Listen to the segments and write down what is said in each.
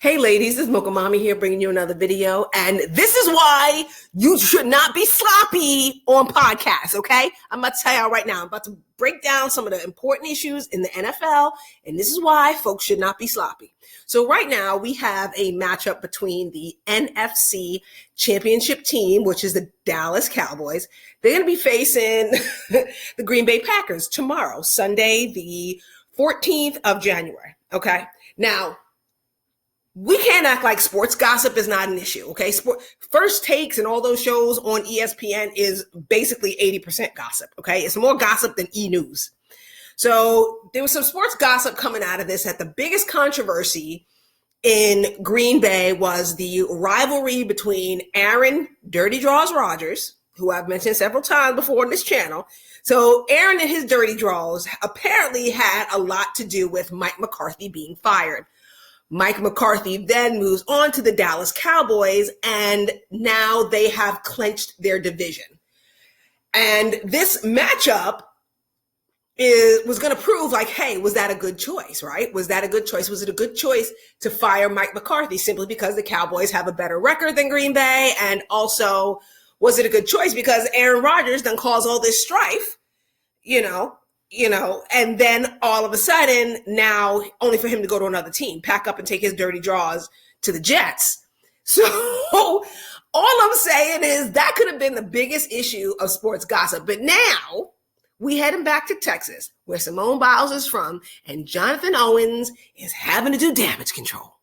Hey ladies, this is Mocha Mommy here bringing you another video. And this is why you should not be sloppy on podcasts, okay? I'm about to tell y'all right now, I'm about to break down some of the important issues in the NFL. And this is why folks should not be sloppy. So right now we have a matchup between the NFC championship team, which is the Dallas Cowboys. They're going to be facing the Green Bay Packers tomorrow, Sunday, the 14th of January, okay? Now, we can't act like sports gossip is not an issue, okay? First Takes and all those shows on ESPN is basically 80% gossip, okay? It's more gossip than E-News. So there was some sports gossip coming out of this that the biggest controversy in Green Bay was the rivalry between Aaron Dirty Draws Rodgers, who I've mentioned several times before on this channel. So Aaron and his Dirty Draws apparently had a lot to do with Mike McCarthy being fired. Mike McCarthy then moves on to the Dallas Cowboys, and now they have clinched their division. And this matchup was going to prove like, hey, was that a good choice, right? Was that a good choice? Was it a good choice to fire Mike McCarthy simply because the Cowboys have a better record than Green Bay? And also, was it a good choice because Aaron Rodgers then caused all this strife, and then all of a sudden now only for him to go to another team, pack up and take his dirty draws to the Jets. So all I'm saying is that could have been the biggest issue of sports gossip. But now we heading back to Texas where Simone Biles is from and Jonathan Owens is having to do damage control.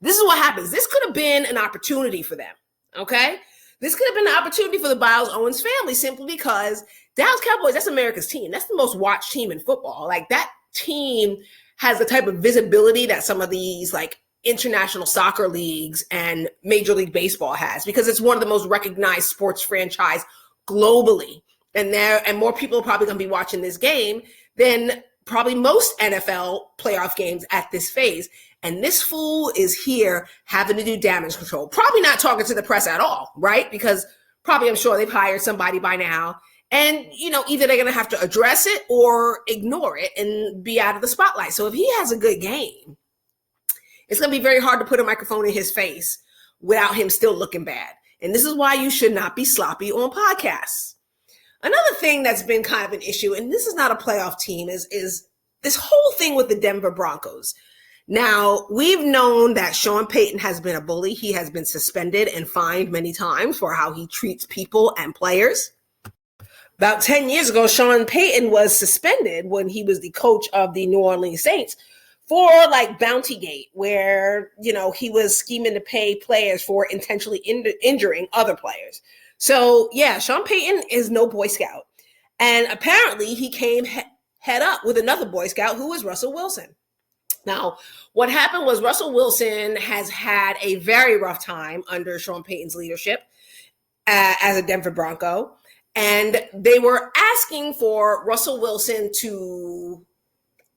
This is what happens. This could have been an opportunity for them. Okay. This could have been an opportunity for the Biles-Owens family simply because Dallas Cowboys, that's America's team. That's the most watched team in football. Like that team has the type of visibility that some of these like international soccer leagues and Major League Baseball has because it's one of the most recognized sports franchise globally. And more people are probably going to be watching this game than probably most NFL playoff games at this phase. And this fool is here having to do damage control. Probably not talking to the press at all, right? Because probably I'm sure they've hired somebody by now. And, either they're going to have to address it or ignore it and be out of the spotlight. So if he has a good game, it's going to be very hard to put a microphone in his face without him still looking bad. And this is why you should not be sloppy on podcasts. Another thing that's been kind of an issue, and this is not a playoff team, is this whole thing with the Denver Broncos. Now, we've known that Sean Payton has been a bully. He has been suspended and fined many times for how he treats people and players. About 10 years ago, Sean Payton was suspended when he was the coach of the New Orleans Saints for like Bountygate, where, he was scheming to pay players for intentionally injuring other players. So yeah, Sean Payton is no Boy Scout. And apparently he came head up with another Boy Scout who was Russell Wilson. Now, what happened was Russell Wilson has had a very rough time under Sean Payton's leadership as a Denver Bronco. And they were asking for Russell Wilson to,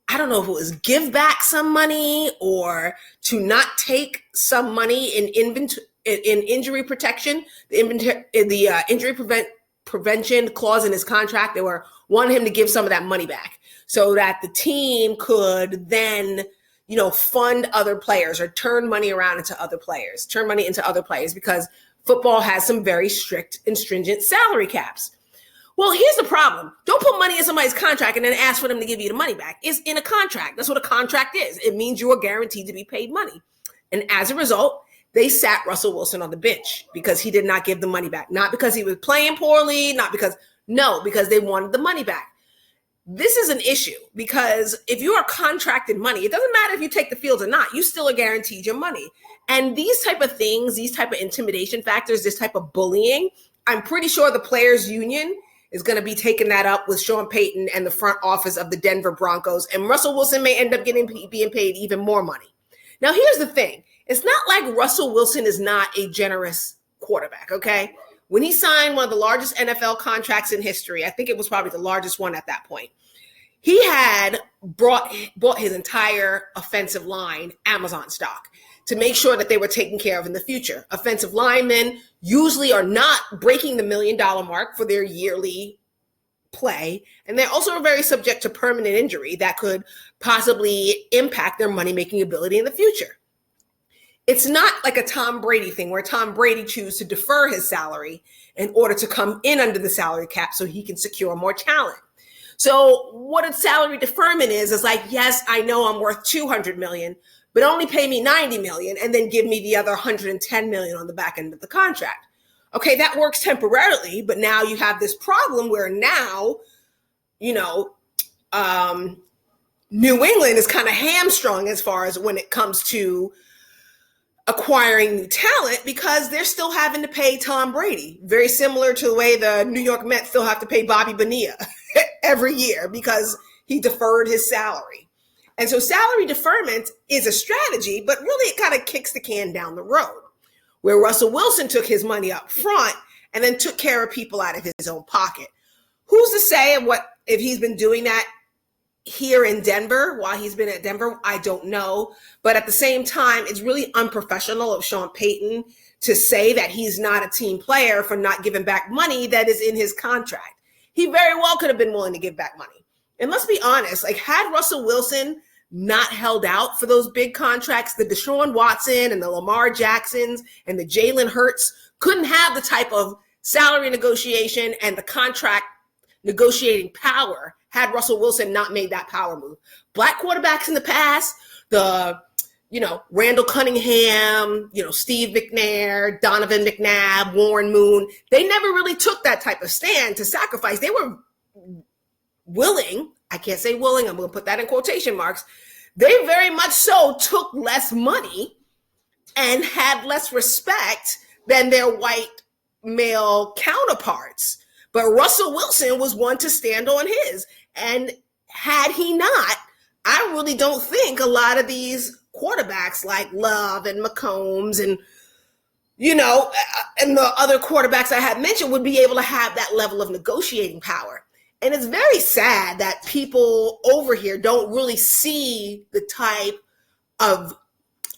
I don't know if it was give back some money or to not take some money in injury protection, the injury prevention clause in his contract. They were wanting him to give some of that money back so that the team could then, fund other players or turn money into other players because football has some very strict and stringent salary caps. Well, here's the problem. Don't put money in somebody's contract and then ask for them to give you the money back. It's in a contract. That's what a contract is. It means you are guaranteed to be paid money. And as a result, they sat Russell Wilson on the bench because he did not give the money back. Not because he was playing poorly, because they wanted the money back. This is an issue because if you are contracted money, it doesn't matter if you take the field or not, you still are guaranteed your money. And these type of things, these type of intimidation factors, this type of bullying, I'm pretty sure the players union is going to be taking that up with Sean Payton and the front office of the Denver Broncos. And Russell Wilson may end up being paid even more money. Now, here's the thing. It's not like Russell Wilson is not a generous quarterback, okay? When he signed one of the largest NFL contracts in history, I think it was probably the largest one at that point, he had bought his entire offensive line Amazon stock to make sure that they were taken care of in the future. Offensive linemen usually are not breaking the $1 million mark for their yearly play. And they're also very subject to permanent injury that could possibly impact their money-making ability in the future. It's not like a Tom Brady thing where Tom Brady chooses to defer his salary in order to come in under the salary cap so he can secure more talent. So what a salary deferment is like, yes, I know I'm worth 200 million, but only pay me 90 million and then give me the other 110 million on the back end of the contract. Okay, that works temporarily, but now you have this problem where now, New England is kind of hamstrung as far as when it comes to acquiring new talent because they're still having to pay Tom Brady. Very similar to the way the New York Mets still have to pay Bobby Bonilla every year because he deferred his salary. And so salary deferment is a strategy, but really it kind of kicks the can down the road, where Russell Wilson took his money up front and then took care of people out of his own pocket. Who's to say if he's been doing that here in Denver while he's been at Denver? I don't know. But at the same time, it's really unprofessional of Sean Payton to say that he's not a team player for not giving back money that is in his contract. He very well could have been willing to give back money. And let's be honest, like had Russell Wilson not held out for those big contracts, the Deshaun Watson and the Lamar Jacksons and the Jalen Hurts couldn't have the type of salary negotiation and the contract negotiating power had Russell Wilson not made that power move. Black quarterbacks in the past, Randall Cunningham, Steve McNair, Donovan McNabb, Warren Moon, they never really took that type of stand to sacrifice. They were willing, I can't say willing, I'm going to put that in quotation marks. They very much so took less money and had less respect than their white male counterparts. But Russell Wilson was one to stand on his. And had he not, I really don't think a lot of these quarterbacks like Love and McCombs and, and the other quarterbacks I had mentioned would be able to have that level of negotiating power. And it's very sad that people over here don't really see the type of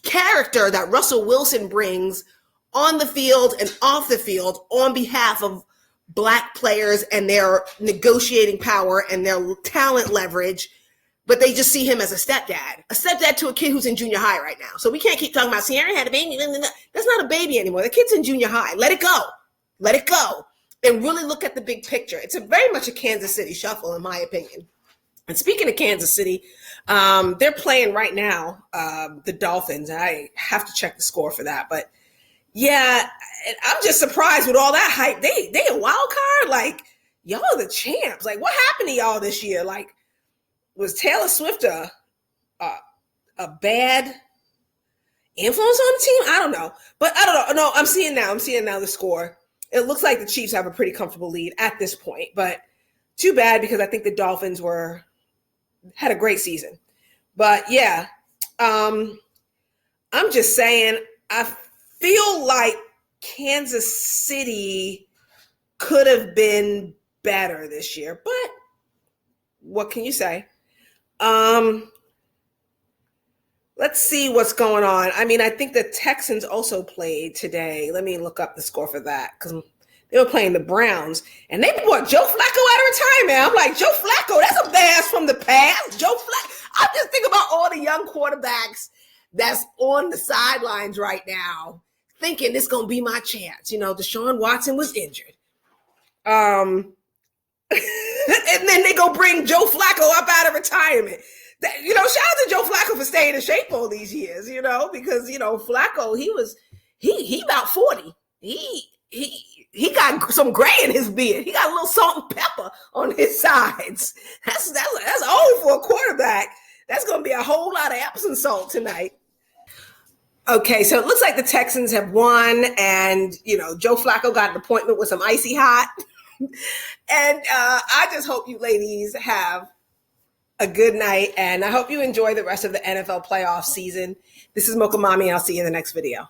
character that Russell Wilson brings on the field and off the field on behalf of Black players and their negotiating power and their talent leverage, but they just see him as a stepdad to a kid who's in junior high right now. So we can't keep talking about Sierra had a baby. That's not a baby anymore. The kid's in junior high. Let it go. And really look at the big picture. It's very much a Kansas City shuffle, in my opinion. And speaking of Kansas City, they're playing right now, the Dolphins. I have to check the score for that. But yeah, I'm just surprised with all that hype. They a wild card? Like, y'all are the champs. Like, what happened to y'all this year? Like, was Taylor Swift a bad influence on the team? I don't know. But I don't know. No, I'm seeing now the score. It looks like the Chiefs have a pretty comfortable lead at this point, but too bad because I think the Dolphins had a great season. But yeah, I'm just saying, I feel like Kansas City could have been better this year, but what can you say? Let's see what's going on. I mean, I think the Texans also played today. Let me look up the score for that because they were playing the Browns, and they brought Joe Flacco out of retirement. I'm like, Joe Flacco, that's a blast from the past. Joe Flacco. I just think about all the young quarterbacks that's on the sidelines right now thinking this is going to be my chance. Deshaun Watson was injured. And then they go bring Joe Flacco up out of retirement. Shout out to Joe Flacco for staying in shape all these years, because, Flacco, he about 40. He got some gray in his beard. He got a little salt and pepper on his sides. That's old for a quarterback. That's going to be a whole lot of Epsom salt tonight. Okay, so it looks like the Texans have won, and, Joe Flacco got an appointment with some icy hot. And I just hope you ladies have a good night, and I hope you enjoy the rest of the NFL playoff season. This is Mocha Mommy. I'll see you in the next video.